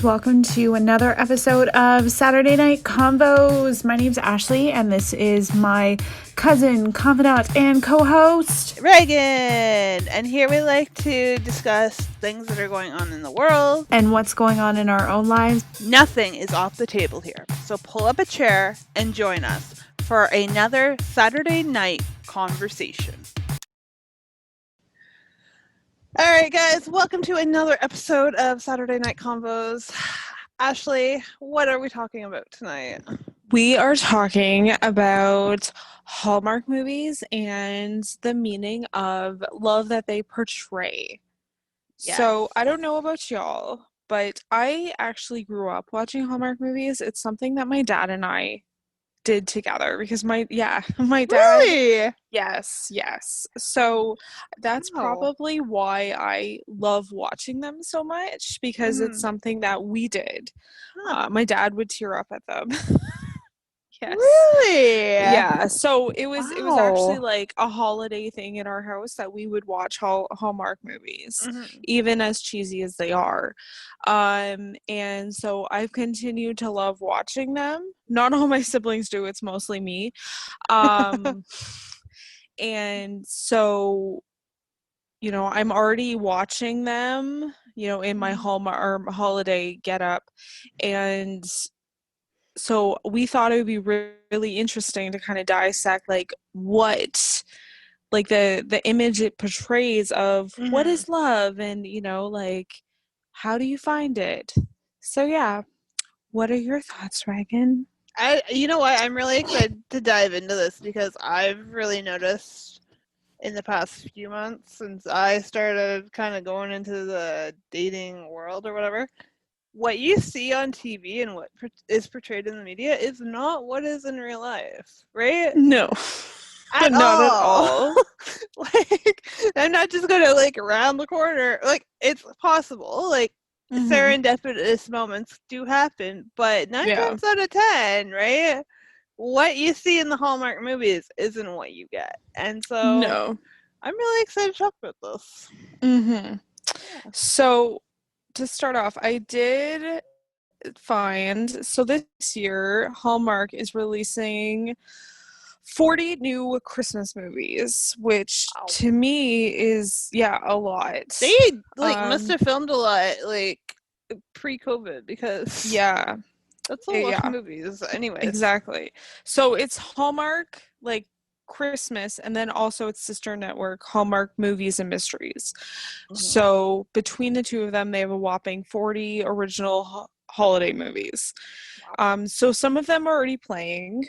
Welcome to another episode of Saturday Night Convos. My name's Ashley, and this is my cousin, confidant, and co-host, Reagan! And here we like to discuss things that are going on in the world. And what's going on in our own lives. Nothing is off the table here. So pull up a chair and join us for another Saturday night conversation. All right, guys, welcome to another episode of Saturday Night Convos. Ashley, what are we talking about tonight? We are talking about Hallmark movies and the meaning of love that they portray. Yes. So, I don't know about y'all, but I actually grew up watching Hallmark movies. It's something that my dad and I did together because my dad. Really? Yes. So that's Wow. probably why I love watching them so much, because it's something that we did. My dad would tear up at them. Yes. Really? Yeah. So it was actually Wow. like a holiday thing in our house that we would watch Hallmark movies, Mhm. even as cheesy as they are. And so I've continued to love watching them. Not all my siblings do, it's mostly me. And so, I'm already watching them, in my Hallmark or holiday getup. And so we thought it would be really interesting to kind of dissect what the image it portrays of what is love, and how do you find it. So yeah, what are your thoughts, Reagan? You know what? I'm really excited to dive into this because I've really noticed in the past few months since I started kind of going into the dating world or whatever, what you see on TV and what is portrayed in the media is not what is in real life, right? No. At Not at all. all. Like, I'm not just gonna around the corner. Like, it's possible. Serendipitous moments do happen, but nine Yeah. times out of 10, right? What you see in the Hallmark movies isn't what you get. And so No. I'm really excited to talk about this. So to start off, I did find, so this year Hallmark is releasing 40 new Christmas movies, which to me is a lot. They must have filmed a lot pre-COVID because that's a lot of movies anyways. Exactly. So it's Hallmark Christmas, and then also its sister network, Hallmark Movies and Mysteries. So between the two of them, they have a whopping 40 original holiday movies. So some of them are already playing.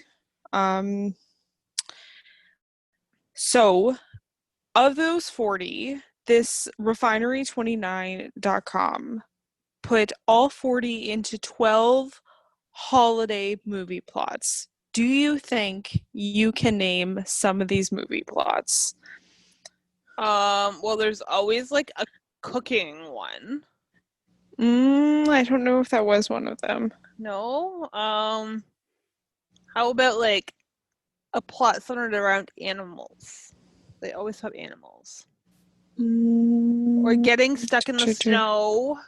So of those 40, this refinery29.com put all 40 into 12 holiday movie plots. Do you think you can name some of these movie plots? Well, there's always a cooking one. I don't know if that was one of them. No. How about a plot centered around animals? They always have animals. Or getting stuck in the snow.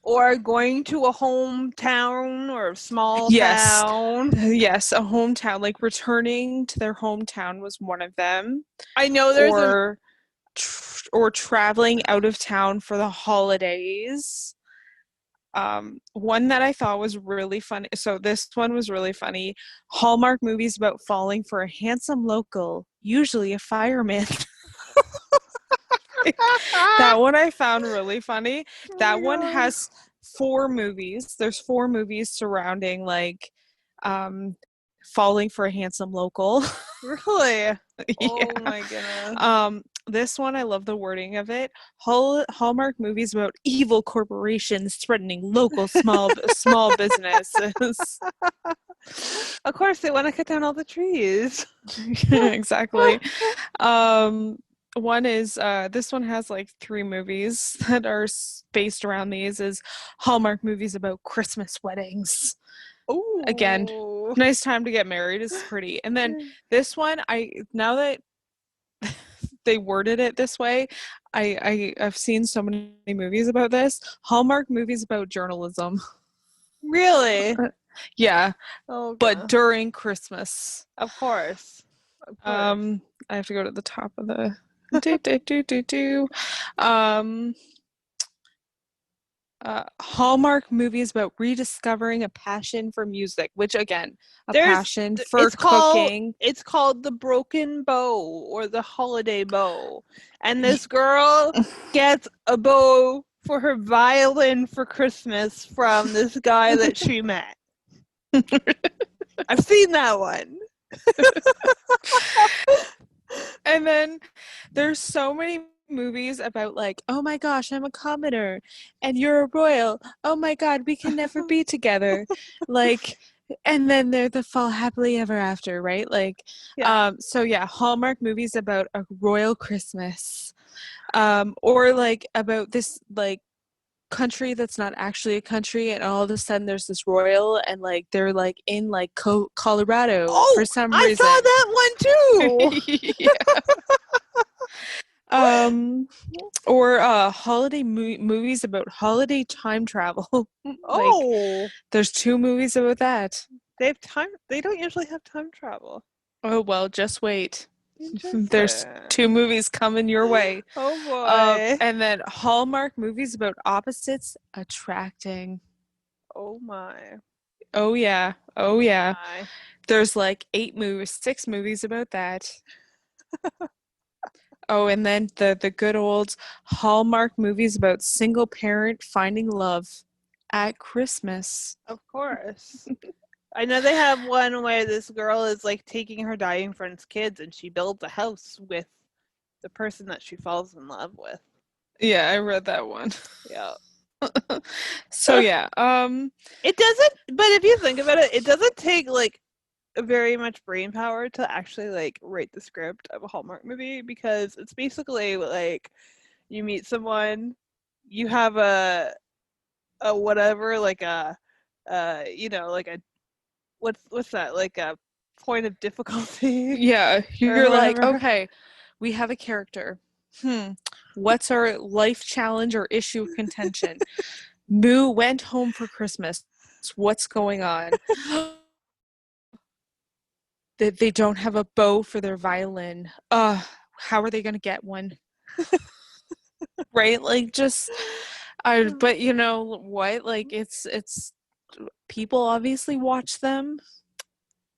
Or going to a hometown or a small town. Yes, a hometown. Returning to their hometown was one of them. I know there's or traveling out of town for the holidays. One that I thought was really funny. So this one was really funny. Hallmark movies about falling for a handsome local, usually a fireman. That one I found really funny. That one has 4 movies. There's 4 movies surrounding falling for a handsome local. Really? Yeah. Oh my goodness. This one, I love the wording of it. Hallmark movies about evil corporations threatening local small businesses. Of course, they want to cut down all the trees. Exactly. One is this one has 3 movies that are based around these. Is Hallmark movies about Christmas weddings. Ooh. Again, nice time to get married is pretty. And then this one, they worded it this way. I've seen so many movies about this. Hallmark movies about journalism. Really? Yeah, Oh, but God. during Christmas. Of course. I have to go to the top of the um Hallmark movies about rediscovering a passion for music, which again, passion for cooking. It's called The Broken Bow or The Holiday Bow. And this girl gets a bow for her violin for Christmas from this guy that she met. I've seen that one. And then there's so many movies about like, oh my gosh, I'm a commoner and you're a royal. Oh my god, we can never be together. Like, and then they're the fall happily ever after, right? Like, so yeah, Hallmark movies about a royal Christmas. Or like about this like country that's not actually a country, and all of a sudden there's this royal and like they're like in like Colorado for some reason. I saw that one too. Or holiday movies about holiday time travel. Like, there's 2 movies about that. They don't usually have time travel. Oh well, just wait. There's 2 movies coming your way. Oh boy. And then Hallmark movies about opposites attracting. Oh my. Oh yeah. Oh yeah. My. There's like 6 movies about that. Oh, and then the good old Hallmark movies about single parent finding love at Christmas. Of course. I know they have one where this girl is like taking her dying friend's kids and she builds a house with the person that she falls in love with. Yeah, I read that one. Yeah. So yeah, it doesn't, but if you think about it, it doesn't take like very much brain power to actually like write the script of a Hallmark movie, because it's basically like you meet someone, you have a whatever, like a you know, like a what's that, like a point of difficulty. Yeah, you're like, okay, we have a character. What's our life challenge or issue of contention? Moo went home for Christmas. What's going on? They don't have a bow for their violin. How are they going to get one? Right? Like, just but you know what? Like, it's people obviously watch them.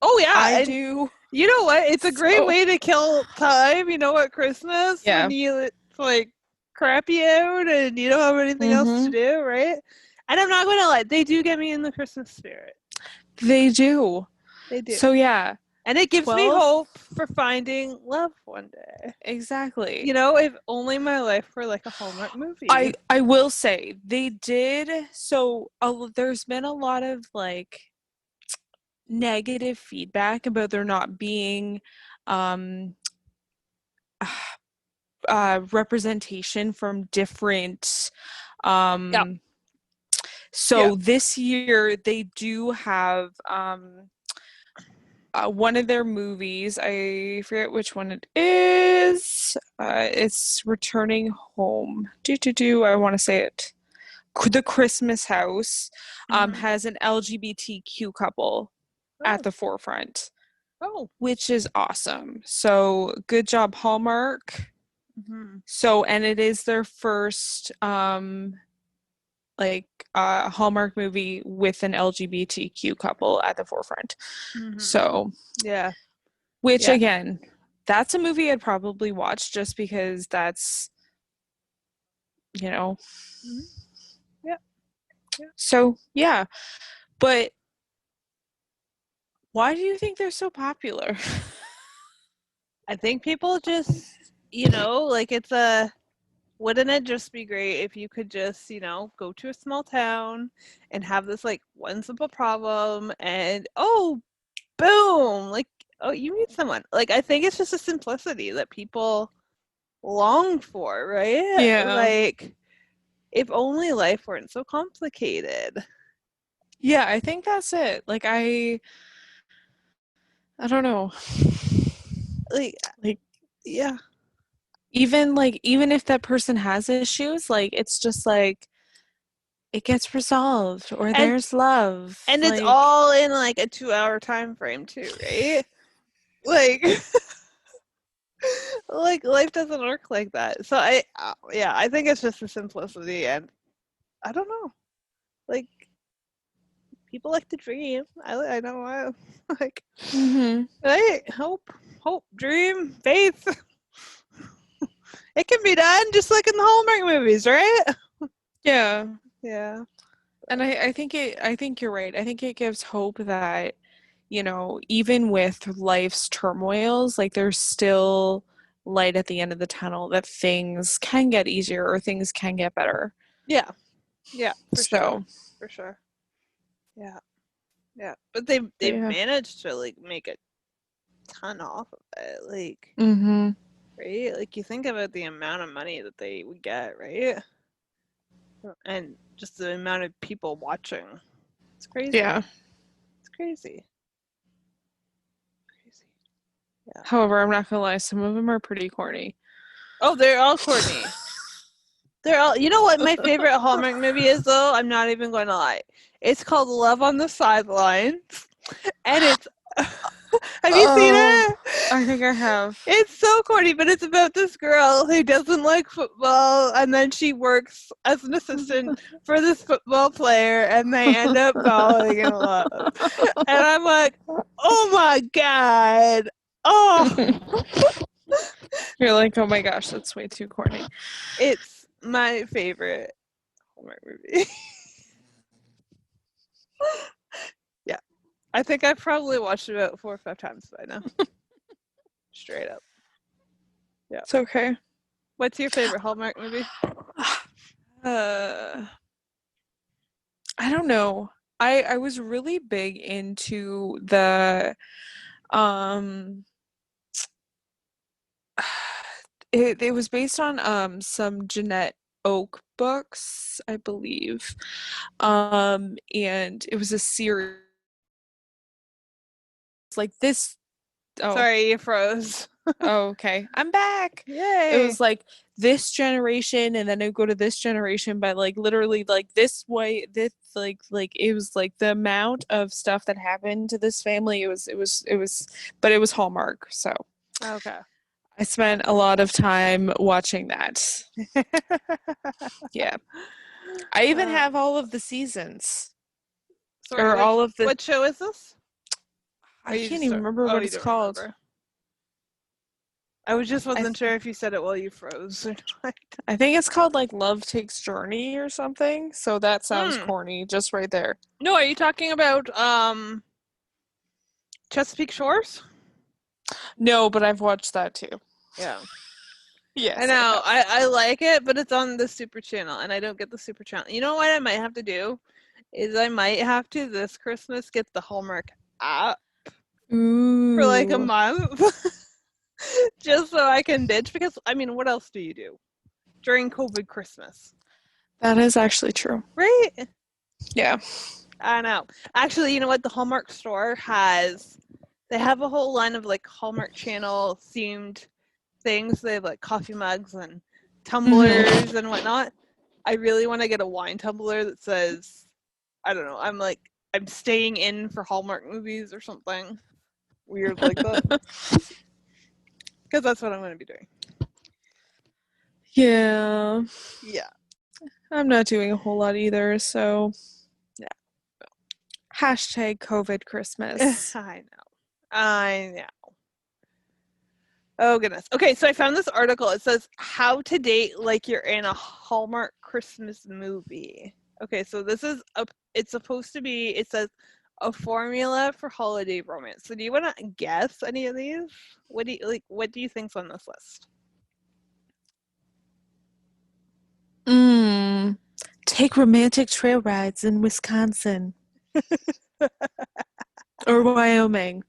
Oh yeah, I do. You know what? It's a great way to kill time, you know, at Christmas, when it's like crappy out and you don't have anything else to do, right? And I'm not gonna lie, they do get me in the Christmas spirit. They do. They do. So yeah. And it gives me hope for finding love one day. Exactly. You know, if only my life were like a Hallmark movie. I will say, they did, so there's been a lot of like negative feedback about there not being representation from different this year they do have one of their movies, I forget which one it is, it's Returning Home. I want to say it. The Christmas House has an LGBTQ couple at the forefront. Which is awesome. So good job, Hallmark. So, and it is their first Hallmark movie with an LGBTQ couple at the forefront. So yeah, which again, that's a movie I'd probably watch just because that's, you know. So yeah, but why do you think they're so popular? I think people just, you know, like wouldn't it just be great if you could just, you know, go to a small town and have this like one simple problem and boom, like, you meet someone. Like, I think it's just a simplicity that people long for, right? Yeah. Like, if only life weren't so complicated. Yeah, I think that's it. Like, I don't know. Like yeah. Even if that person has issues, like it's just like it gets resolved or And there's love. and it's Like, all in like a 2-hour time frame too, right? Like like life doesn't work like that. So I think it's just the simplicity, and I don't know. Like people like to dream. I know I like mhm. right? Hope, dream, faith. It can be done just like in the Hallmark movies, right? Yeah. Yeah. And I think you're right. I think it gives hope that, even with life's turmoils, like there's still light at the end of the tunnel, that things can get easier or things can get better. Yeah. Yeah, for sure. So, For sure. Yeah. Yeah. But they've yeah. managed to like make a ton off of it. Like, Mhm. right? Like you think about the amount of money that they would get, right? And just the amount of people watching. It's crazy. Yeah. It's crazy. Crazy. Yeah. However, I'm not gonna lie, some of them are pretty corny. Oh, they're all corny. They're all. You know what my favorite Hallmark movie is, though? I'm not even going to lie. It's called Love on the Sidelines, and it's. Have you seen Oh, it? I think I have. It's so corny, but it's about this girl who doesn't like football, and then she works as an assistant for this football player, and they end up falling in love. And I'm like, oh my god, oh, You're like, oh my gosh, that's way too corny. it's my favorite Hallmark movie. Yeah, I think I've probably watched it about 4 or 5 times by now. Straight up. Yeah. It's okay. What's your favorite Hallmark movie? I don't know. I was really big into the um it was based on some Jeanette Oak books, I believe. And it was a series like this. Oh, Sorry, you froze. oh, okay. I'm back. It Yay. was like this generation, and then it would go to this generation, but like literally like this way, this like it was like the amount of stuff that happened to this family. But it was Hallmark, so Okay. I spent a lot of time watching that. Yeah. I even have all of the seasons. Sorry, Or all of the what show is this? I can't even remember what you it's don't called. remember. I wasn't sure if you said it while you froze or not. I think it's called like Love Takes Journey or something. So that sounds corny just right there. No, are you talking about Chesapeake Shores? No, but I've watched that too. Yeah. Yes. I know. I like it, but it's on the Super Channel, and I don't get the Super Channel. You know what I might have to do? Is I might have to this Christmas get the Hallmark app for like a Ooh. month. Just so I can ditch, because I mean, what else do you do during COVID Christmas? That is actually true. Right? Yeah. I know. Actually, you know what? The Hallmark store they have a whole line of like Hallmark Channel themed things. They have like coffee mugs and tumblers and whatnot. I really want to get a wine tumbler that says, I don't know, I'm staying in for Hallmark movies or something weird like that. Because that's what I'm going to be doing. Yeah. Yeah. I'm not doing a whole lot either, so Yeah. hashtag COVID Christmas. I know. Oh, goodness. Okay, so I found this article. It says, how to date like you're in a Hallmark Christmas movie. Okay, so it's supposed to be, it says, a formula for holiday romance. So do you want to guess any of these? What do you think's on this list? Take romantic trail rides in Wisconsin. Or Wyoming.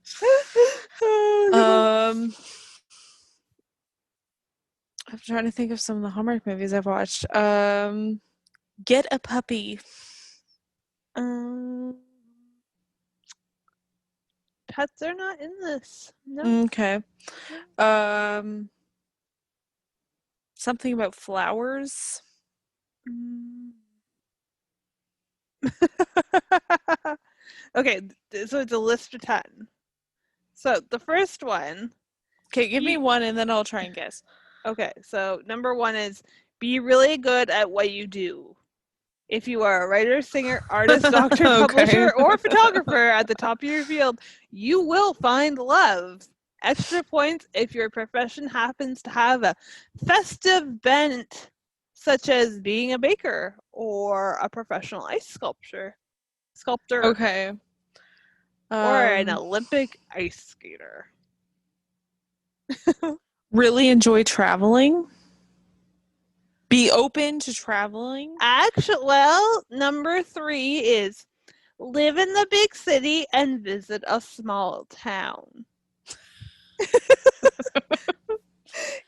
I'm trying to think of some of the Hallmark movies I've watched. Get a Puppy. Pets are not in this. No. Okay. Something about flowers. Okay, so it's a list of 10. So the first one. Okay, give me one and then I'll try and guess. Okay, so number 1 is be really good at what you do. If you are a writer, singer, artist, doctor, Okay. publisher, or photographer at the top of your field, you will find love. Extra points if your profession happens to have a festive bent, such as being a baker or a professional ice sculptor. Okay. Or an Olympic ice skater. Really enjoy traveling. Be open to traveling. Actually, well, number 3 is live in the big city and visit a small town.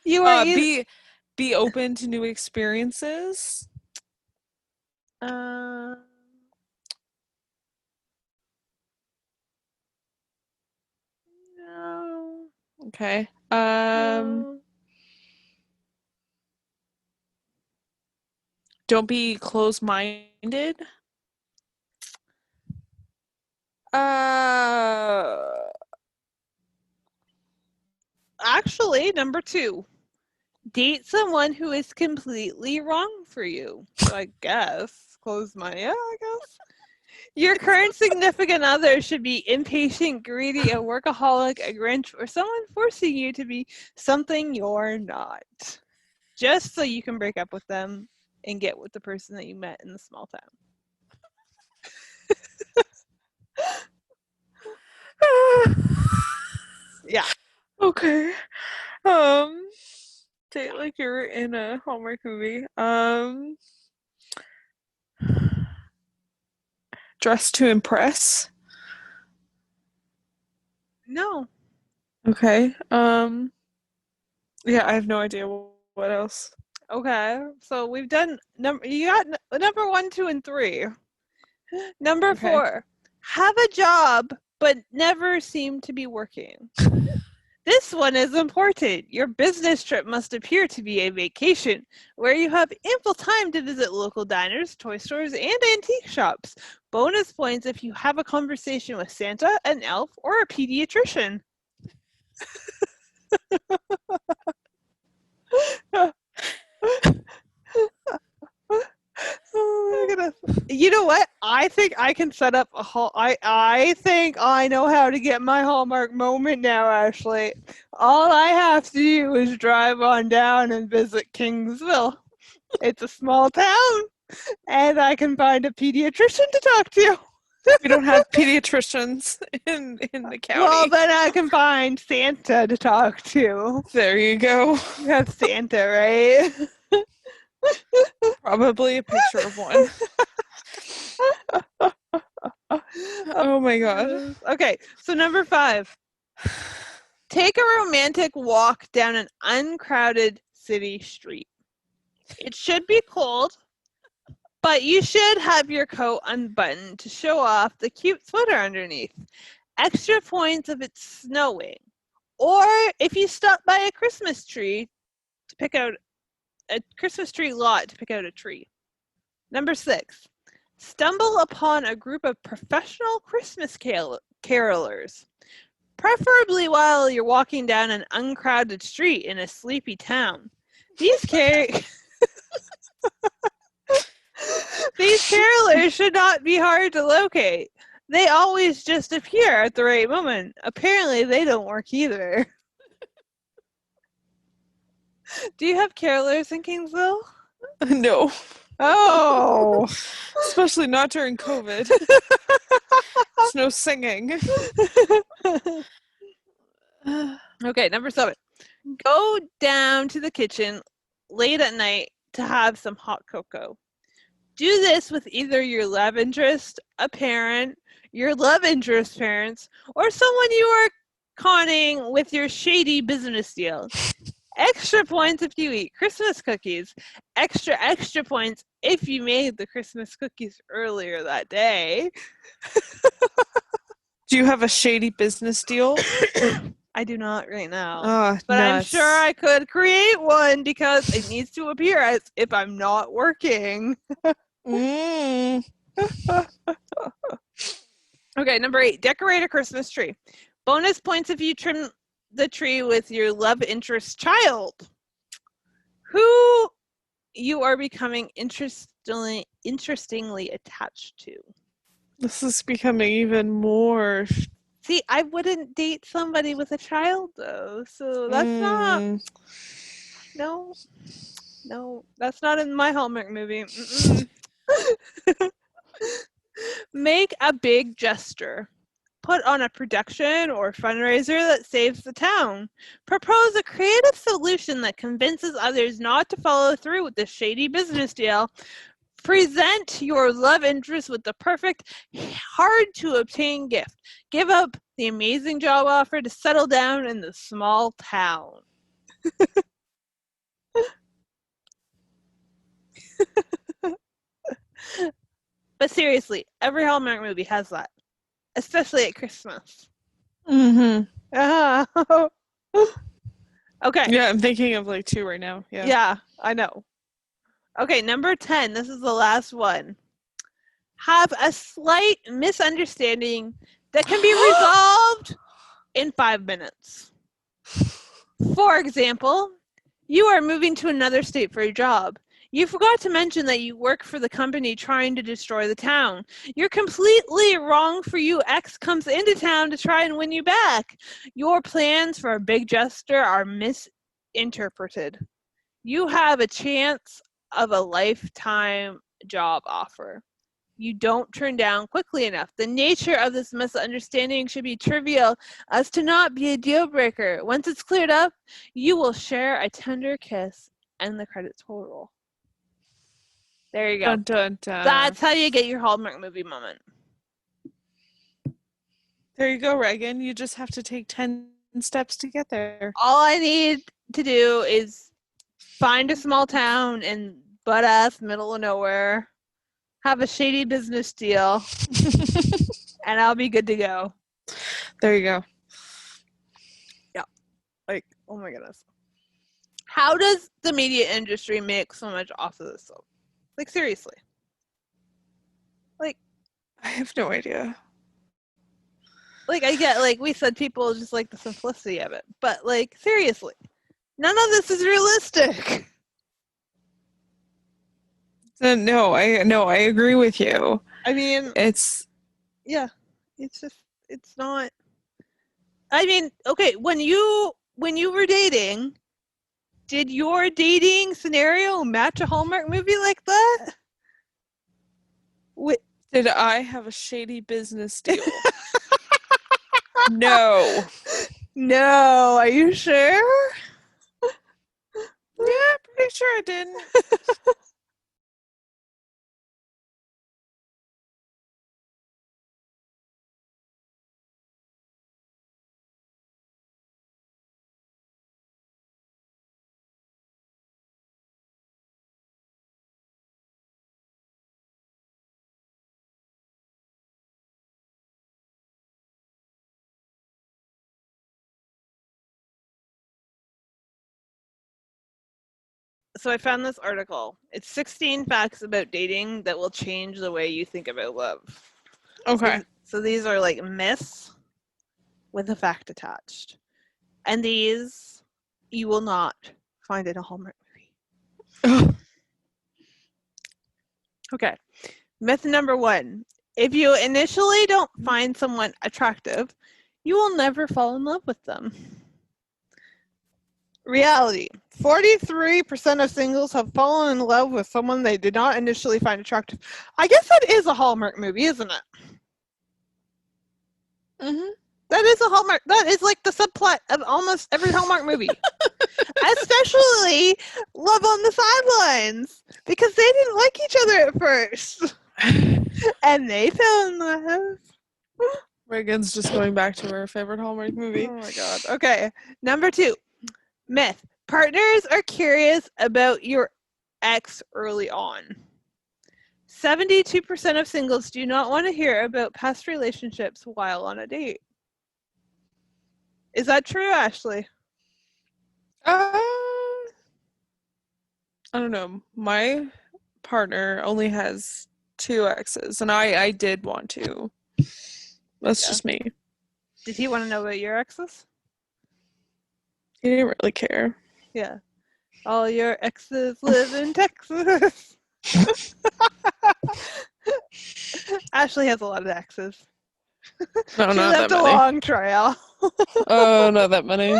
You are be open to new experiences. No. Okay. No. Don't be closed-minded. Actually, number 2. Date someone who is completely wrong for you. So I guess, yeah, I guess. Your current significant other should be impatient, greedy, a workaholic, a Grinch, or someone forcing you to be something you're not. Just so you can break up with them and get with the person that you met in the small town. Yeah. Okay. Say it like you're in a Hallmark movie. Dress to impress. No. Okay. Yeah, I have no idea what else. Okay. So we've done you got number 1, 2, and 3. Number 4. Have a job but never seem to be working. This one is important. Your business trip must appear to be a vacation where you have ample time to visit local diners, toy stores, and antique shops. Bonus points if you have a conversation with Santa, an elf, or a pediatrician. Oh my goodness. You know what? I think I can set up a I think I know how to get my Hallmark moment now, Ashley. All I have to do is drive on down and visit Kingsville. It's a small town, and I can find a pediatrician to talk to. We don't have pediatricians in the county. Well, then I can find Santa to talk to. There you go. You have Santa, right? Probably a picture of one. Oh my god. Okay, so number 5. Take a romantic walk down an uncrowded city street. It should be cold, but you should have your coat unbuttoned to show off the cute sweater underneath. Extra points if it's snowing. Or if you stop by a Christmas tree to pick out a Christmas tree lot to pick out a tree. Number 6. Stumble upon a group of professional Christmas carolers. Preferably while you're walking down an uncrowded street in a sleepy town. These carolers should not be hard to locate. They always just appear at the right moment. Apparently, they don't work either. Do you have carolers in Kingsville? No. Oh. Especially not during COVID. There's no singing. Okay, number 7. Go down to the kitchen late at night to have some hot cocoa. Do this with either your love interest, a parent, your love interest parents, or someone you are conning with your shady business deal. Extra points if you eat Christmas cookies. Extra points if you made the Christmas cookies earlier that day. Do you have a shady business deal? I do not right now. Oh, but I'm nuts. sure I could create one because it needs to appear as if I'm not working. Mm. Okay, number 8, decorate a Christmas tree. Bonus points if you trim the tree with your love interest child, who you are becoming interestingly attached to. This is becoming even more. See, I wouldn't date somebody with a child though, so that's not. No, that's not in my Hallmark movie. Make a big gesture. Put on a production or fundraiser that saves the town. Propose a creative solution that convinces others not to follow through with this shady business deal. Present your love interest with the perfect, hard-to-obtain gift. Give up the amazing job offer to settle down in the small town. But seriously, every Hallmark movie has that, especially at Christmas. Mm-hmm. Okay. Yeah, I'm thinking of like 2 right now. Yeah, I know. Okay, number 10. This is the last one. Have a slight misunderstanding that can be resolved in 5 minutes. For example, you are moving to another state for a job. You forgot to mention that you work for the company trying to destroy the town. You're completely wrong for you. X comes into town to try and win you back. Your plans for a big gesture are misinterpreted. You have a chance of a lifetime job offer. You don't turn down quickly enough. The nature of this misunderstanding should be trivial as to not be a deal breaker. Once it's cleared up, you will share a tender kiss and the credits will roll. There you go. Dun, dun, dun. That's how you get your Hallmark movie moment. There you go, Reagan. You just have to take 10 steps to get there. All I need to do is find a small town in butt-ass middle of nowhere, have a shady business deal, and I'll be good to go. There you go. Yeah. Like, oh my goodness. How does the media industry make so much off of this though? Like, seriously. Like, I have no idea. Like, I get, like, we said people just like the simplicity of it. But, like, seriously. None of this is realistic. No, I agree with you. I mean, It's not. I mean, okay, when you were dating, did your dating scenario match a Hallmark movie like that? Did I have a shady business deal? No. No, are you sure? Yeah, pretty sure I didn't. So I found this article. It's 16 facts about dating that will change the way you think about love. Okay. So these are like myths with a fact attached. And these you will not find in a Hallmark movie. Okay. Myth number 1. If you initially don't find someone attractive, you will never fall in love with them. Reality. 43% of singles have fallen in love with someone they did not initially find attractive. I guess that is a Hallmark movie, isn't it? Mm-hmm. That is a Hallmark. That is like the subplot of almost every Hallmark movie. Especially Love on the Sidelines. Because they didn't like each other at first. And they fell in love. Reagan's just going back to her favorite Hallmark movie. Oh my god. Okay. Number 2. Myth. Partners are curious about your ex early on. 72% of singles do not want to hear about past relationships while on a date. Is that true, Ashley? I don't know. My partner only has 2 exes, and I did want to. That's just me. Did he want to know about your exes? He didn't really care. Yeah. All your exes live in Texas. Ashley has a lot of exes. No, She not left that a many. long trail. Oh, not that many.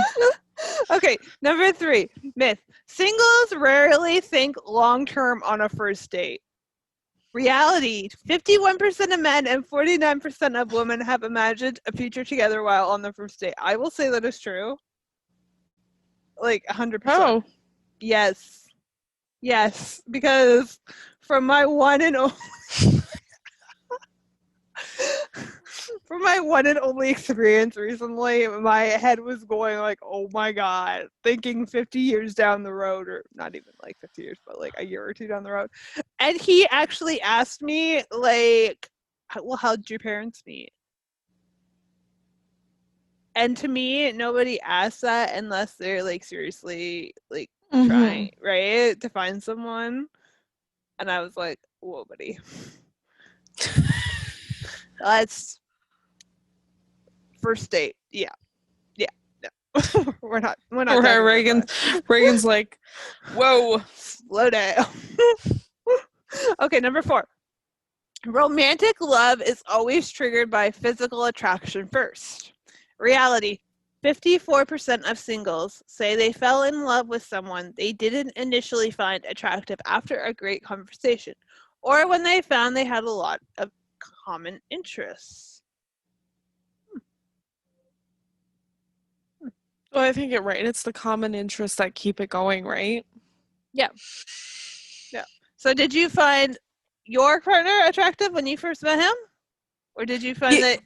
Okay, number 3, myth. Singles rarely think long-term on a first date. Reality, 51% of men and 49% of women have imagined a future together while on the first date. I will say that is true. Like 100%. Oh. Yes. Yes, because from my one and only from my one and only experience recently, my head was going like, oh my god, thinking 50 years down the road, or not even like 50 years, but like a year or 2 down the road. And he actually asked me, like, well, how did your parents meet? And to me, nobody asks that unless they're like seriously like trying, right, to find someone. And I was like, whoa, buddy. That's first date. Yeah. No. we're not Reagan's like, whoa. Slow down. Okay, number 4. Romantic love is always triggered by physical attraction first. Reality, 54% of singles say they fell in love with someone they didn't initially find attractive after a great conversation, or when they found they had a lot of common interests. Well, I think you're right. It's the common interests that keep it going, right? Yeah. So did you find your partner attractive when you first met him? Or did you find that...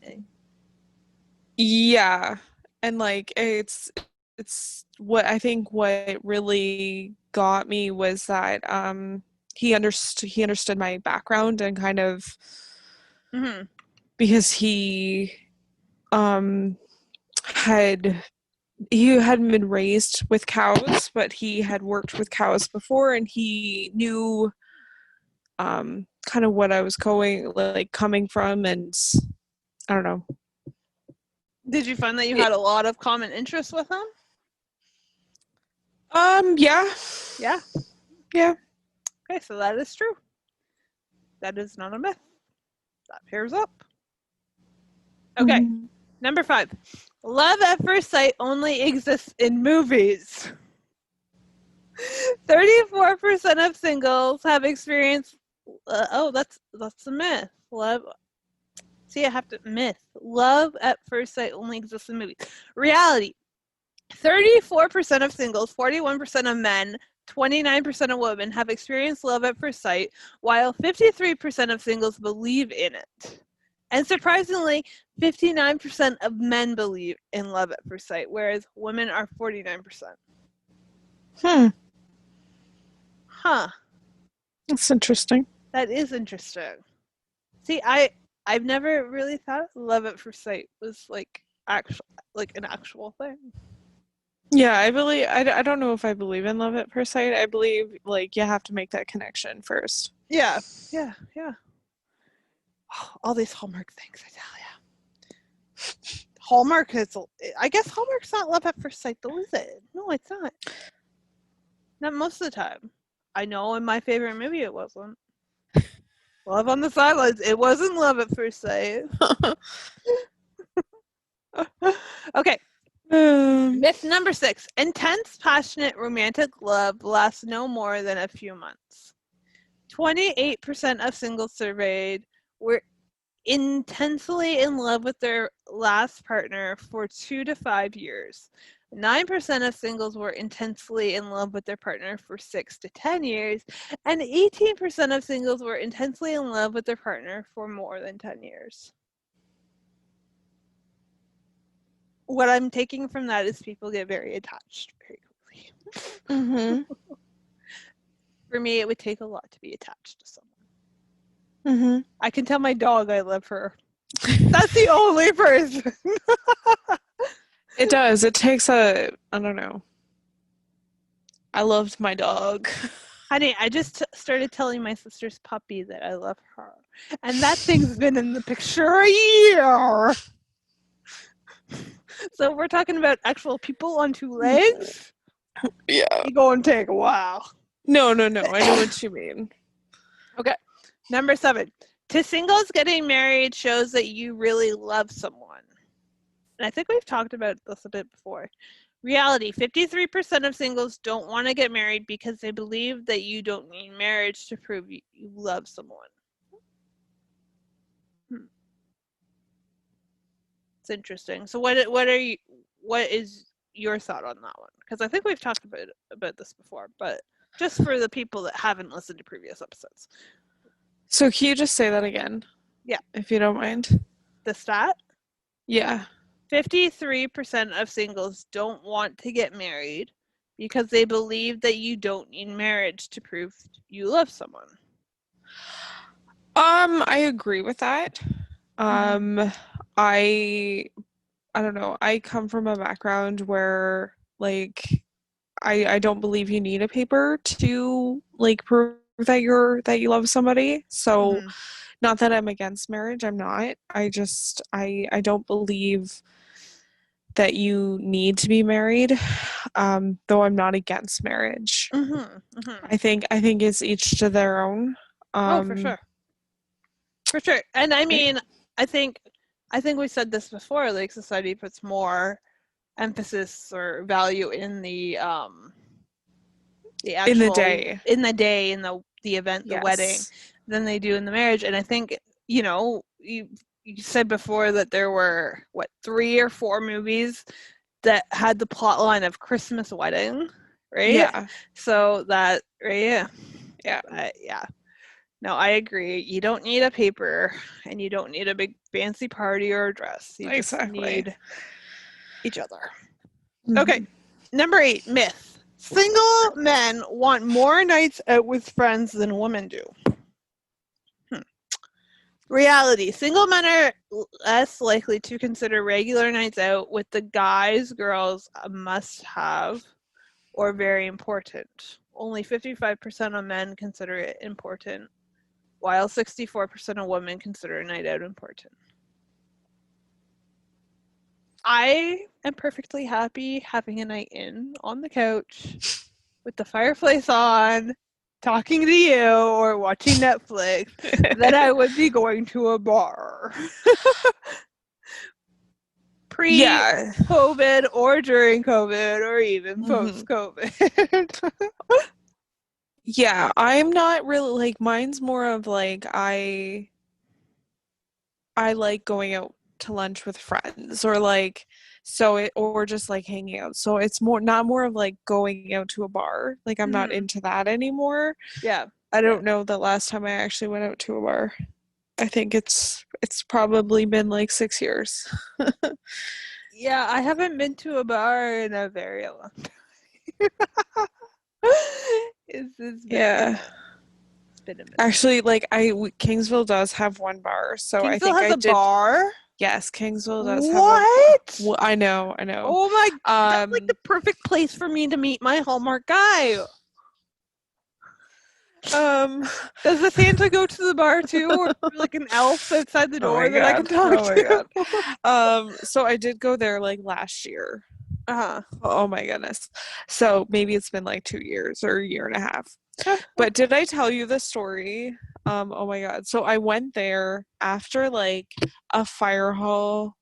Yeah. And like it's what I think what really got me was that he understood my background and kind of because he hadn't been raised with cows, but he had worked with cows before, and he knew kind of what I was coming from, and I don't know. Did you find that you had a lot of common interests with him? Yeah. Yeah. Okay, so that is true. That is not a myth. That pairs up. Okay. Number 5. Love at first sight only exists in movies. 34% of singles have experienced... that's a myth. Myth. Love at first sight only exists in movies. Reality. 34% of singles, 41% of men, 29% of women have experienced love at first sight, while 53% of singles believe in it. And surprisingly, 59% of men believe in love at first sight, whereas women are 49%. Huh. That's interesting. That is interesting. See, I've never really thought love at first sight was like an actual thing. Yeah, I don't know if I believe in love at first sight. I believe like you have to make that connection first. Yeah. Oh, all these Hallmark things, I tell ya. Hallmark I guess Hallmark's not love at first sight though, is it? No, it's not. Not most of the time. I know in my favorite movie it wasn't. Love on the Sidelines, it wasn't love at first sight. Okay. Myth number 6. Intense, passionate, romantic love lasts no more than a few months. 28% of singles surveyed were intensely in love with their last partner for 2 to 5 years. 9% of singles were intensely in love with their partner for 6 to 10 years, and 18% of singles were intensely in love with their partner for more than 10 years. What I'm taking from that is people get very attached very quickly. For me, it would take a lot to be attached to someone. I can tell my dog I love her. That's the only person. It does. It takes I don't know. I loved my dog. Honey, I just started telling my sister's puppy that I love her. And that thing's been in the picture a year. So we're talking about actual people on two legs? Yeah. It's going to take a while. No. I know what you mean. Okay. Number 7. To singles, getting married shows that you really love someone. And I think we've talked about this a bit before. Reality, 53% of singles don't want to get married because they believe that you don't need marriage to prove you love someone. It's interesting. So what is your thought on that one? Because I think we've talked about this before, but just for the people that haven't listened to previous episodes. So can you just say that again? Yeah. If you don't mind. The stat? Yeah. 53% of singles don't want to get married because they believe that you don't need marriage to prove you love someone. I agree with that. I don't know. I come from a background where like I don't believe you need a paper to like prove that you love somebody. So not that I'm against marriage, I'm not. I don't believe that you need to be married, though I'm not against marriage. I think it's each to their own. For sure. And I mean, I think we said this before, like society puts more emphasis or value in the actual in the day, in the event, the wedding, than they do in the marriage. And I think, you said before that there were 3 or 4 movies that had the plot line of Christmas wedding, right? Yeah. So that, right? Yeah. No, I agree. You don't need a paper, and you don't need a big fancy party or a dress. You just need each other. Okay. Number 8, myth. Single men want more nights out with friends than women do. Reality. Single men are less likely to consider regular nights out with the guys, girls a must-have or very important. Only 55% of men consider it important, while 64% of women consider a night out important. I am perfectly happy having a night in on the couch with the fireplace on, talking to you or watching Netflix, that I would be going to a bar. Pre-COVID or during COVID or even post-COVID. Yeah, I'm not really like, mine's more of like I like going out to lunch with friends or like or just like hanging out. So it's not more of like going out to a bar. Like I'm not into that anymore. Yeah. I don't know the last time I actually went out to a bar. I think it's probably been like 6 years. Yeah, I haven't been to a bar in a very long time. It's been a minute. Actually, like Kingsville does have one bar, so I think has a bar? Yes, Kingsville does have What? Well, I know. Oh my god, that's like the perfect place for me to meet my Hallmark guy. Does the Santa go to the bar too, or like an elf outside the door that I can talk to? So I did go there like last year. Oh my goodness. So maybe it's been like 2 years or a year and a half. But did I tell you the story? Oh my god. So I went there after like a fire hall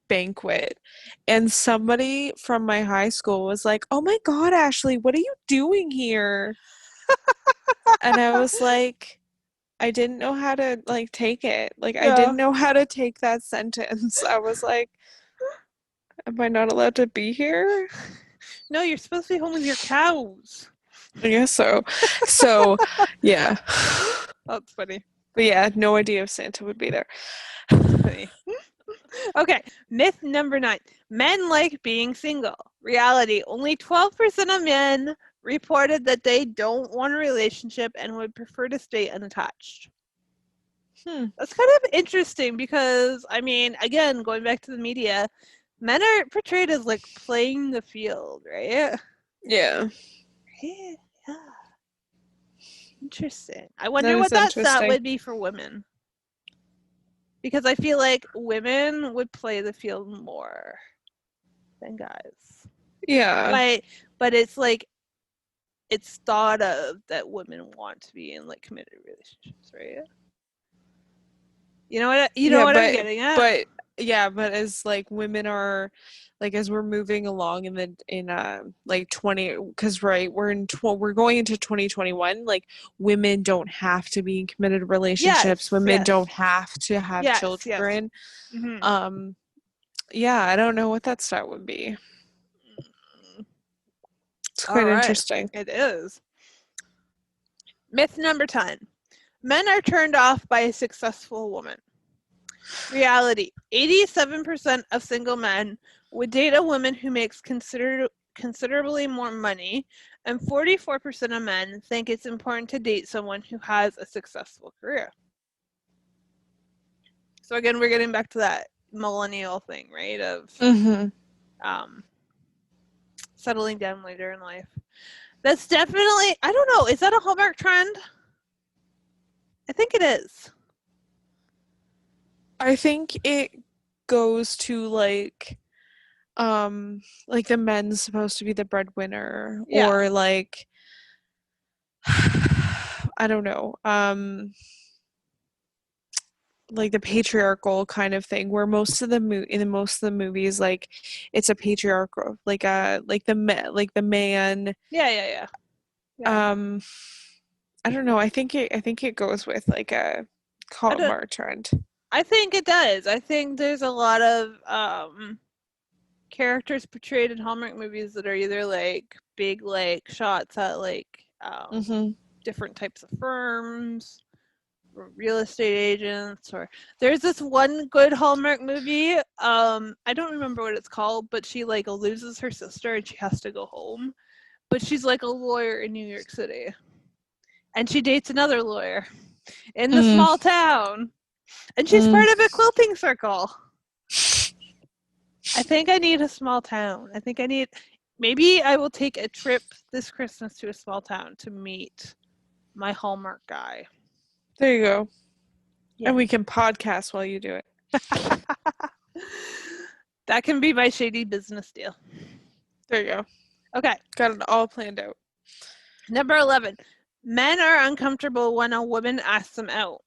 banquet, and somebody from my high school was like, "Oh my god, Ashley, what are you doing here?" And I was like, I didn't know how to like take it. Like I didn't know how to take that sentence. I was like, am I not allowed to be here? No, you're supposed to be home with your cows. I guess so. So, yeah. That's funny. But yeah, no idea if Santa would be there. Funny. Okay, myth number 9. Men like being single. Reality, only 12% of men reported that they don't want a relationship and would prefer to stay unattached. That's kind of interesting because, I mean, again, going back to the media, Men are portrayed as like playing the field, right? Yeah. Yeah. Interesting. I wonder That what is that stat interesting. would be for women. Because I feel like women would play the field more than guys. Yeah. But it's like it's thought of that women want to be in like committed relationships, right? You know what I'm getting at? But as like women are like as we're moving along in like 20, because right, we're going into 2021, like women don't have to be in committed relationships, women don't have to have yes. children. Mm-hmm. Yeah, I don't know what that stat would be. It's All quite right. interesting. It is. Myth number 10. Men are turned off by a successful woman. Reality. 87% of single men would date a woman who makes considerably more money, and 44% of men think it's important to date someone who has a successful career. So again, we're getting back to that millennial thing, right? Of settling down later in life. That's definitely, I don't know, is that a Hallmark trend? I think it is. I think it goes to like the men's supposed to be the breadwinner, or like I don't know, like the patriarchal kind of thing, where most of the movies, like it's a patriarchal, like the man. Yeah. I don't know. I think it goes with like a Hallmark trend. I think it does. I think there's a lot of characters portrayed in Hallmark movies that are either like big like shots at like different types of firms, or real estate agents, or there's this one good Hallmark movie. I don't remember what it's called, but she like loses her sister and she has to go home. But she's like a lawyer in New York City. And she dates another lawyer in the small town. And she's part of a quilting circle. I think I need a small town. Maybe I will take a trip this Christmas to a small town to meet my Hallmark guy. There you go. Yeah. And we can podcast while you do it. That can be my shady business deal. There you go. Okay. Got it all planned out. Number 11. Men are uncomfortable when a woman asks them out.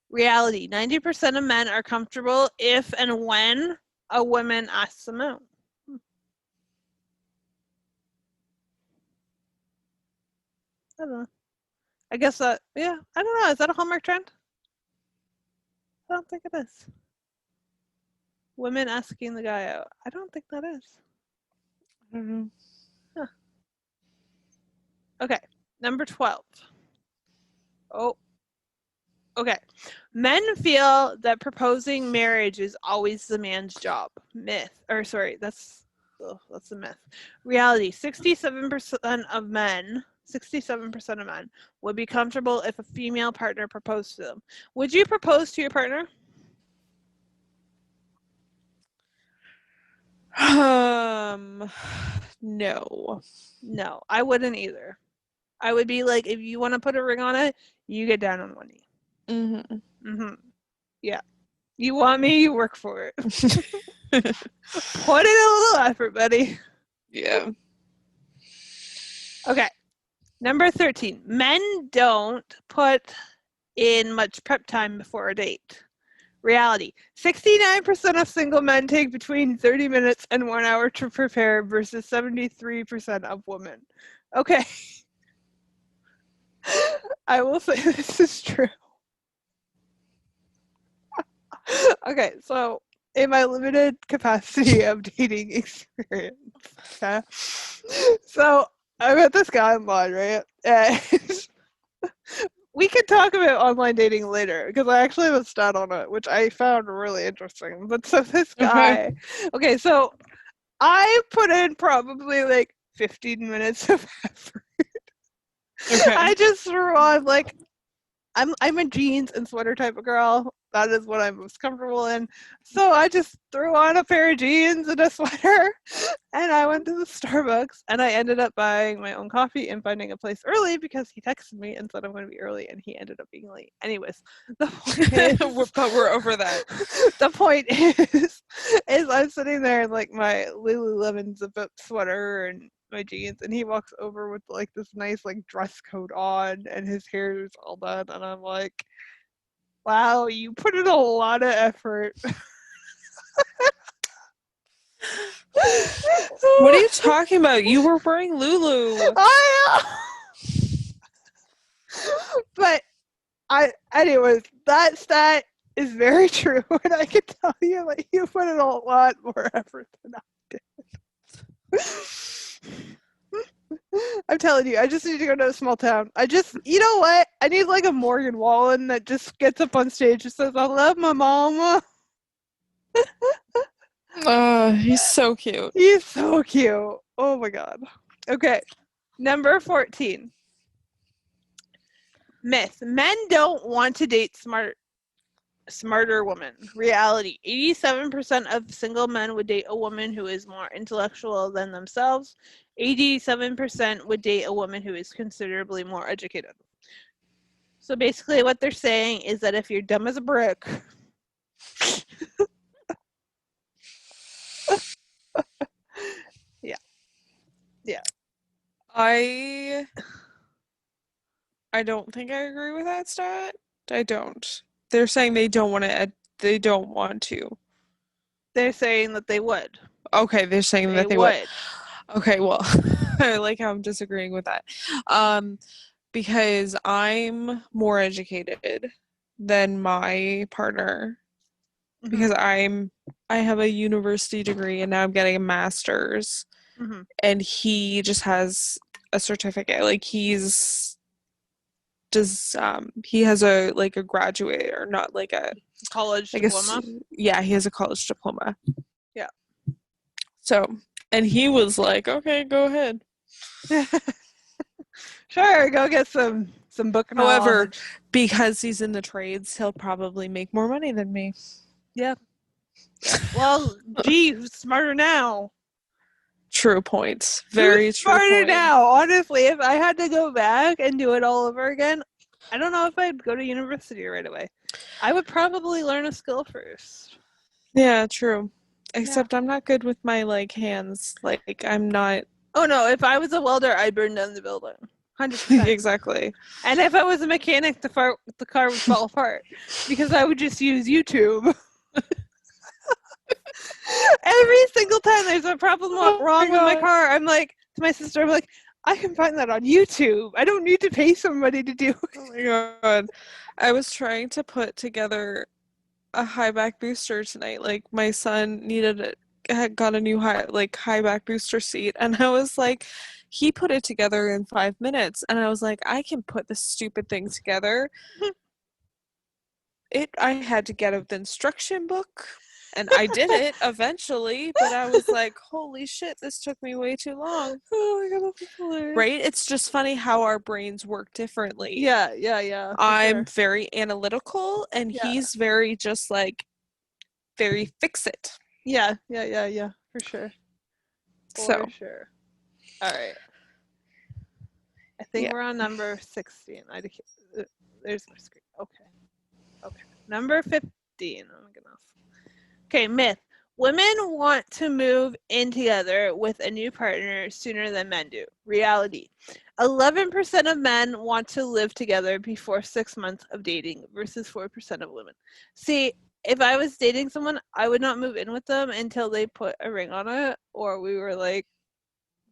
Reality. 90% of men are comfortable if and when a woman asks them out. I don't know. I guess I don't know. Is that a Hallmark trend? I don't think it is. Women asking the guy out. I don't think that is. I don't know. Huh. Okay. Number 12. Oh. Okay. Men feel that proposing marriage is always the man's job. Myth. Or sorry, that's a myth. Reality. 67% of men would be comfortable if a female partner proposed to them. Would you propose to your partner? No. No, I wouldn't either. I would be like, if you want to put a ring on it, you get down on one knee. Yeah. You want me, you work for it. Put in a little effort, buddy. Yeah. Okay. Number 13. Men don't put in much prep time before a date. Reality. 69% of single men take between 30 minutes and 1 hour to prepare versus 73% of women. Okay. I will say this is true. Okay, so in my limited capacity of dating experience, okay, so I met this guy online, right? And we could talk about online dating later because I actually have a stat on it, which I found really interesting. But so this guy, okay, so I put in probably like 15 minutes of effort. Okay. I just threw on like, I'm a jeans and sweater type of girl. That is what I'm most comfortable in. So I just threw on a pair of jeans and a sweater, and I went to the Starbucks, and I ended up buying my own coffee and finding a place early because he texted me and said I'm going to be early, and he ended up being late. Anyways, the point is, But we're over that. the point is I'm sitting there in like my Lululemon zip-up sweater and my jeans, and he walks over with like this nice like dress coat on, and his hair is all done, and I'm like, wow, you put in a lot of effort. What are you talking about? You were wearing Lulu. I know. But anyways, that stat is very true, and I can tell you, like, you put in a lot more effort than I did. I'm telling you, I just need to go to a small town. You know what? I need like a Morgan Wallen that just gets up on stage and says, I love my mama. He's so cute. He's so cute. Oh my god. Okay. Number 14. Myth. Men don't want to date smarter women. Reality. 87% of single men would date a woman who is more intellectual than themselves. 87% would date a woman who is considerably more educated. So basically what they're saying is that if you're dumb as a brick, yeah. I don't think I agree with that stat. I don't. They're saying they don't want to. They don't want to. They're saying that they would. Okay, they're saying that they would. Okay, well, I like how I'm disagreeing with that. Because I'm more educated than my partner. Mhm. Because I have a university degree and now I'm getting a master's. Mhm. And he just has a certificate. Like he has a like a graduate or not like a College like diploma. Yeah, he has a college diploma. Yeah. So, and he was like, okay, go ahead. Sure, go get some book knowledge. However, because he's in the trades, he'll probably make more money than me. Yeah. Well, gee, who's smarter now? True points. Very Who's true smarter point. now? Honestly, if I had to go back and do it all over again, I don't know if I'd go to university right away. I would probably learn a skill first. Yeah, true. Except I'm not good with my like hands. Like I'm not. Oh no, if I was a welder, I'd burn down the building. 100%. Exactly. And if I was a mechanic, the car would fall apart because I would just use YouTube. Every single time there's a problem wrong with my car, I'm like, to my sister, I'm like, I can find that on YouTube. I don't need to pay somebody to do it. Oh my god. I was trying to put together a high back booster tonight. Like my son had got a new high back booster seat, and I was like, he put it together in 5 minutes, and I was like, I can put this stupid thing together. I had to get the instruction book, and I did it eventually, but I was like, holy shit, this took me way too long. Oh my god, that's hilarious. Right? It's just funny how our brains work differently. Yeah. I'm very analytical, and he's very just like very fix it. Yeah, for sure. For sure. All right. I think we're on number 16. There's my screen. Okay. Number 15. Oh my goodness. Okay, myth. Women want to move in together with a new partner sooner than men do. Reality. 11% of men want to live together before 6 months of dating versus 4% of women. See, if I was dating someone, I would not move in with them until they put a ring on it or we were like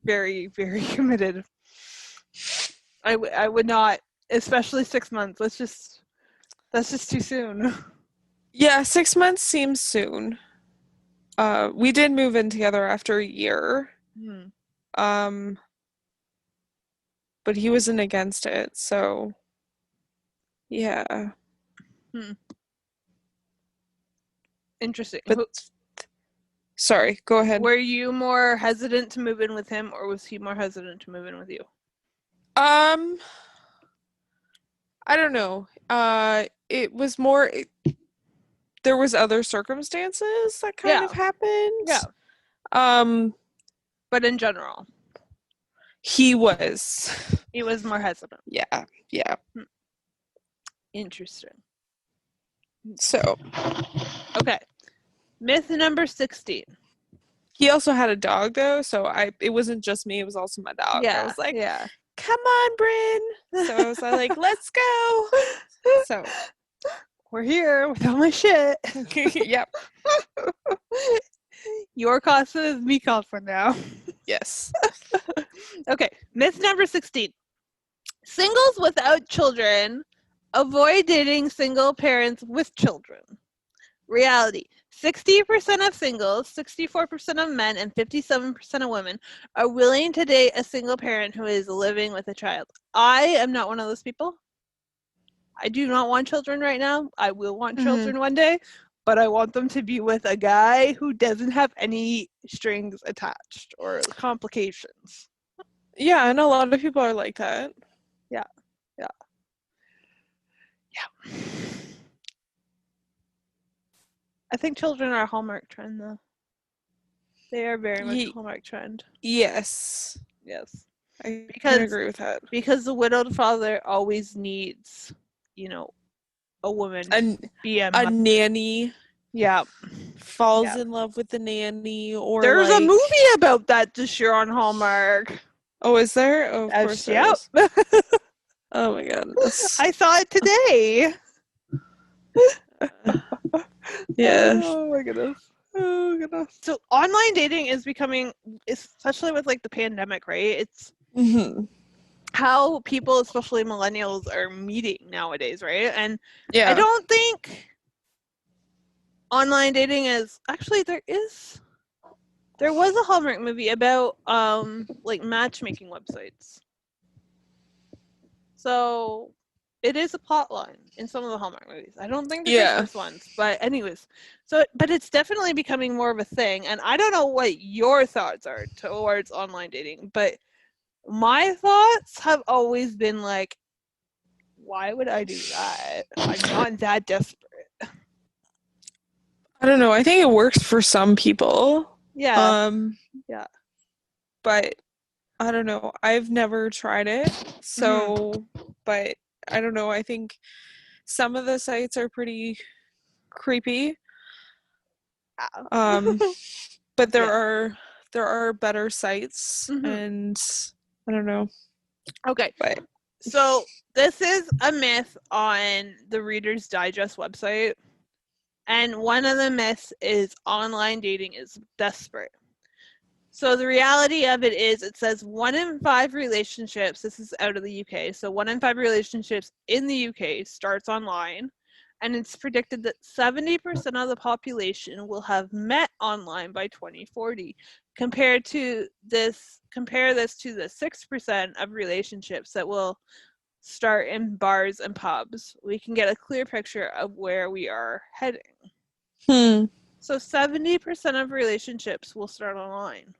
very, very committed. I would not, especially 6 months. That's just too soon. Yeah, 6 months seems soon. We did move in together after a year. But he wasn't against it, so yeah. Interesting. But sorry, go ahead. Were you more hesitant to move in with him, or was he more hesitant to move in with you? I don't know. It was more there was other circumstances that kind of happened. Yeah. Um, But in general, he was more hesitant. Yeah. Interesting. So Okay. Myth number 16. he also had a dog though, so it wasn't just me, it was also my dog. I was like, come on, Bryn. So I was like, let's go. So we're here with all my shit. Yep. Your casa is mi casa now. Yes. Okay. Myth number 16. Singles without children avoid dating single parents with children. Reality. 60% of singles, 64% of men, and 57% of women are willing to date a single parent who is living with a child. I am not one of those people. I do not want children right now. I will want children one day, but I want them to be with a guy who doesn't have any strings attached or complications. Yeah, and a lot of people are like that. Yeah. I think children are a Hallmark trend, though. They are very much a Hallmark trend. Yes. I can agree with that. Because the widowed father always needs, a woman be a nanny. Yeah. Falls in love with the nanny, or there's a movie about that this year on Hallmark. Oh, is there? Oh, of course there is. Oh my goodness. I saw it today. Yeah. Oh my goodness. So online dating is becoming, especially with like the pandemic, right? It's how people, especially millennials, are meeting nowadays, right? And I don't think online dating is actually there was a Hallmark movie about like matchmaking websites. So it is a plot line in some of the Hallmark movies. I don't think the Christmas ones, but anyways. But it's definitely becoming more of a thing. And I don't know what your thoughts are towards online dating, but my thoughts have always been like, why would I do that? I'm not that desperate. I don't know. I think it works for some people. Yeah. But I don't know. I've never tried it. So, but I don't know. I think some of the sites are pretty creepy. But there are better sites, and I don't know. Okay. But so this is a myth on the Reader's Digest website. And one of the myths is online dating is desperate. So the reality of it is, it says 1 in 5 relationships, this is out of the UK, so 1 in 5 relationships in the UK starts online, and it's predicted that 70% of the population will have met online by 2040. Compare this to the 6% of relationships that will start in bars and pubs. We can get a clear picture of where we are heading. So 70% of relationships will start online,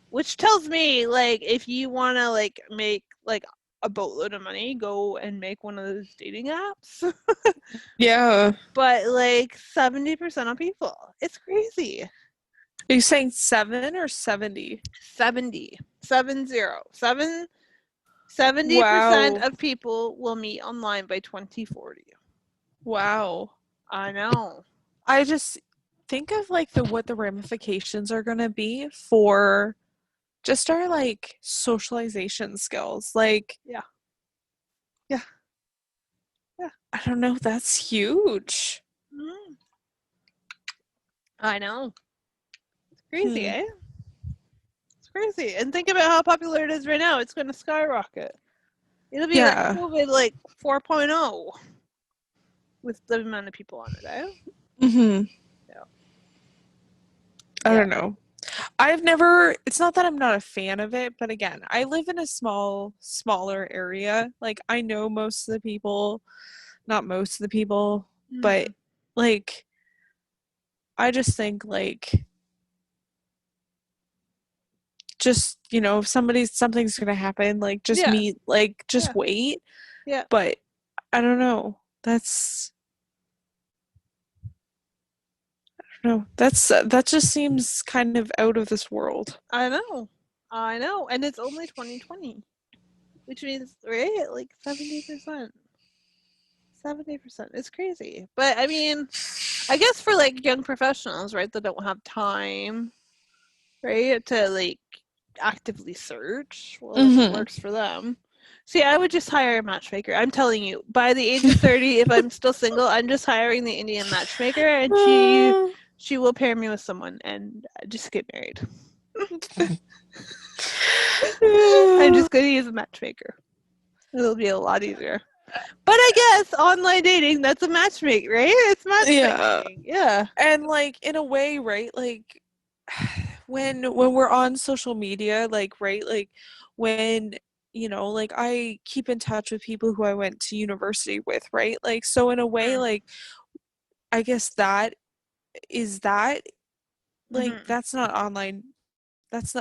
which tells me, like, if you want to like make like a boatload of money, go and make one of those dating apps. But like 70% of people, it's crazy. Are you saying 7 or 70? 70 of people will meet online by 2040. Wow. I know. I just think of like what the ramifications are going to be for just our like socialization skills. Like, yeah. I don't know. That's huge. I know. It's crazy, eh? It's crazy. And think about how popular it is right now. It's going to skyrocket. It'll be like COVID like 4.0 with the amount of people on it, eh? I don't know. It's not that I'm not a fan of it, but again, I live in a smaller area. Like, I know most of the people, not most of the people, but like, I just think like, just, if something's going to happen, like, just meet, like, just wait. Yeah. But I don't know. That's, No, that just seems kind of out of this world. I know, and it's only 2020, which means right, like 70%. 70%. It's crazy, but I mean, I guess for like young professionals, right, that don't have time, right, to like actively search, well, it works for them. See, I would just hire a matchmaker. I'm telling you, by the age of 30, if I'm still single, I'm just hiring the Indian matchmaker, and she will pair me with someone, and just get married. I'm just going to use a matchmaker. It'll be a lot easier. But I guess online dating, that's a matchmaking, right? It's matchmaking. Yeah. And like in a way, right? Like when we're on social media, like, right, like when, you know, like I keep in touch with people who I went to university with, right? Like, so in a way, like I guess that like that's not online, that's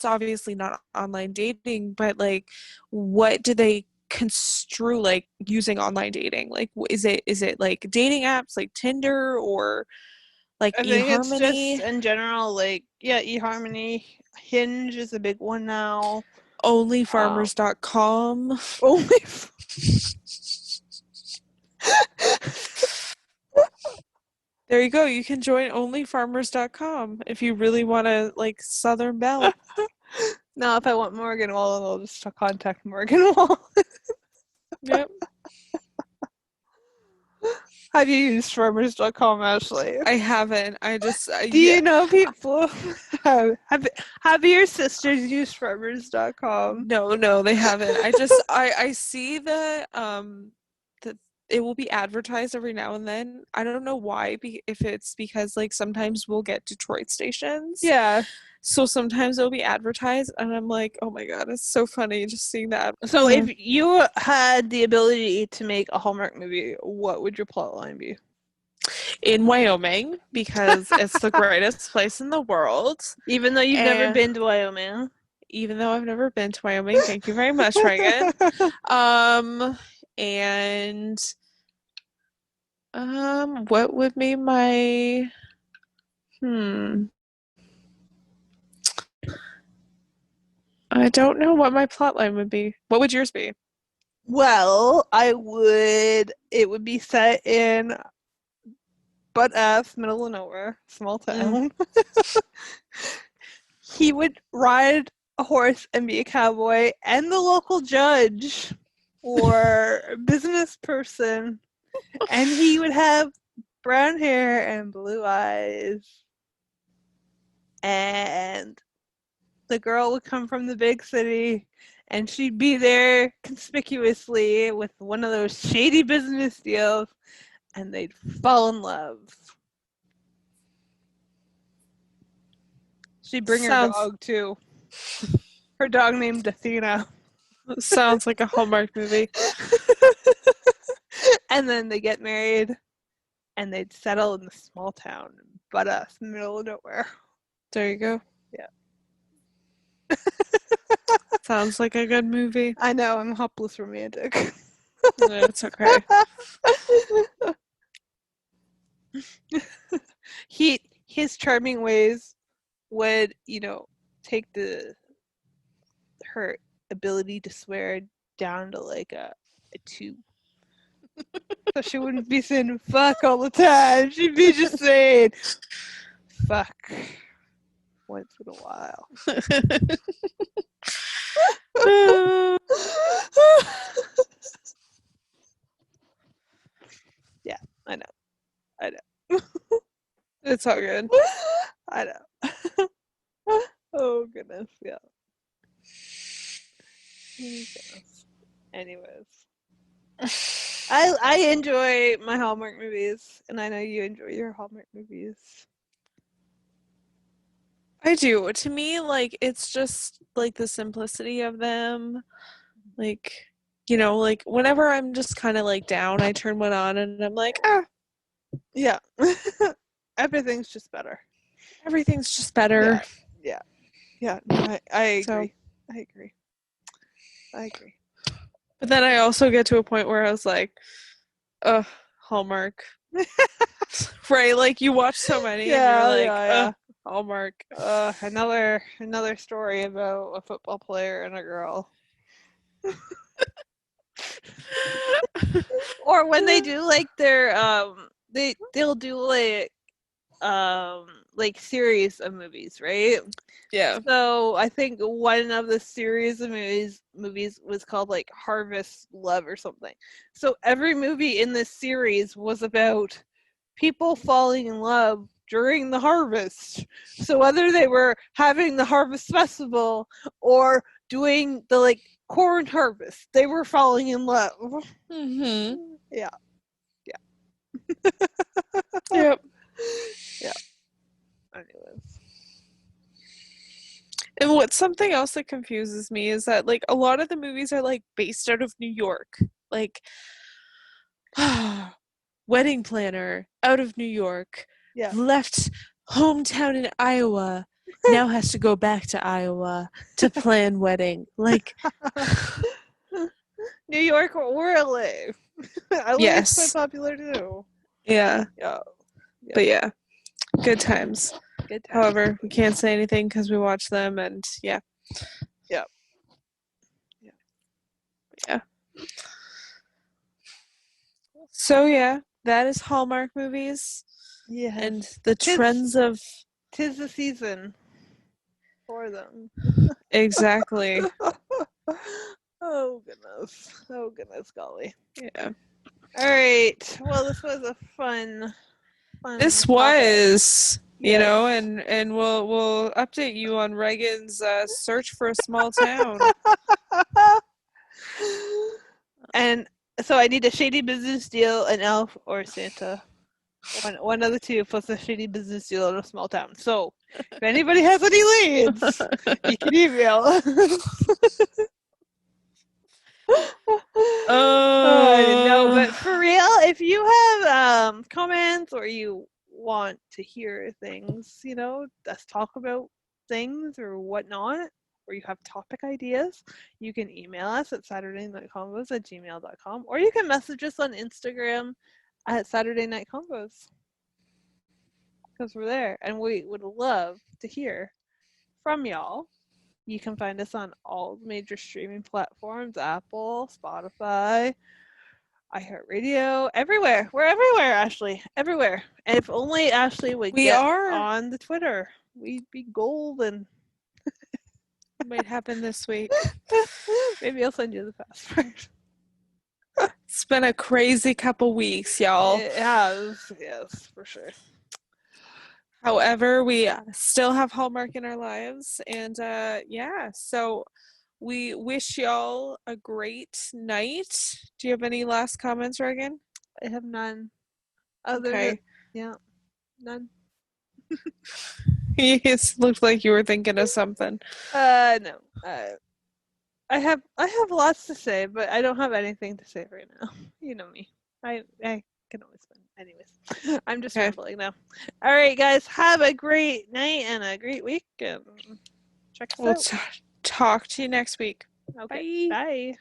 obviously not online dating, but like what do they construe like using online dating? Like is it like dating apps like Tinder or like I think it's eHarmony? just in general, like, yeah, eHarmony. Hinge is a big one now. Onlyfarmers.com. Only. There you go. You can join onlyfarmers.com if you really want to like Southern Belle. Now, if I want Morgan Wallen, I'll just contact Morgan Wallen. Yep. Have you used farmers.com, Ashley? I haven't. I just Do you know people? Have your sisters used farmers.com? No, they haven't. I see the it will be advertised every now and then. I don't know why, if it's because like sometimes we'll get Detroit stations. Yeah. So sometimes it'll be advertised and I'm like, oh my god, it's so funny just seeing that. So if you had the ability to make a Hallmark movie, what would your plot line be? In Wyoming, because it's the greatest place in the world. Even though you've never been to Wyoming. Even though I've never been to Wyoming. Thank you very much, Megan. And what would be my I don't know what my plotline would be. What would yours be? Well, it would be set in butt-ass, middle of nowhere, small town. He would ride a horse and be a cowboy, and the local judge or business person, and he would have brown hair and blue eyes, and the girl would come from the big city, and she'd be there conspicuously with one of those shady business deals, and they'd fall in love. She'd bring her dog too. Her dog named Athena. Sounds like a Hallmark movie. And then they get married, and they'd settle in the small town, butt-ass, middle of nowhere. There you go. Yeah. Sounds like a good movie. I know, I'm hopeless romantic. No, it's okay. His charming ways would, take her ability to swear down to like a 2. So she wouldn't be saying fuck all the time. She'd be just saying fuck once in a while. Yeah, I know. It's all good. I know. Oh goodness, yeah. Oh, goodness. Anyways. I enjoy my Hallmark movies, and I know you enjoy your Hallmark movies. I do. To me, like, it's just like the simplicity of them. Like, like whenever I'm just kind of like down, I turn one on and I'm like, yeah. Everything's just better. Everything's just better. Yeah. No, I agree. I agree. But then I also get to a point where I was like, Hallmark. Right, like you watch so many and you're like, ugh, Hallmark. Another story about a football player and a girl. Or when they do like their they'll do like series of movies, right? Yeah. So I think one of the series of movies was called like Harvest Love or something. So every movie in this series was about people falling in love during the harvest. So whether they were having the harvest festival or doing the like corn harvest, they were falling in love. Mm-hmm. Yeah. Yep. Yeah. Anyways. And what's something else that confuses me is that like a lot of the movies are like based out of New York. Like Wedding Planner out of New York. Yeah. Left hometown in Iowa. Now has to go back to Iowa to plan wedding. Like New York or LA. LA is quite yes. popular too. Yeah. Yeah. But yeah. Good times. Good time. However, we can't say anything because we watch them and yeah. Yeah. Yeah. So yeah, that is Hallmark movies. Yeah. And the trends of 'tis the season for them. exactly. Oh goodness golly. Yeah. All right. Well, this was a fun This topic. was, you Yes. know, and we'll update you on Reagan's search for a small town. And so I need a shady business deal, an elf, or Santa. One of the two plus a shady business deal in a small town. So if anybody has any leads, you can email. No, but for real, if you have comments or you want to hear things, you know, us talk about things or whatnot, or you have topic ideas, you can email us at SaturdayNightConvos@gmail.com, or you can message us on Instagram at Saturday Night Convos, because we're there and we would love to hear from y'all. You can find us on all major streaming platforms: Apple, Spotify, iHeartRadio, everywhere. We're everywhere, Ashley. Everywhere. And if only Ashley would get on the Twitter, we'd be golden. Might happen this week. Maybe I'll send you the password. It's been a crazy couple weeks, y'all. It has, yes, for sure. However, we still have Hallmark in our lives, and yeah, so we wish y'all a great night. Do you have any last comments, Reagan? I have none. Okay. Yeah, none. It looked like you were thinking of something. No. I have lots to say, but I don't have anything to say right now. You know me. I can always spend. Anyways, I'm just rambling now. All right, guys, have a great night and a great week, and check us out. We'll talk to you next week. Okay. Bye.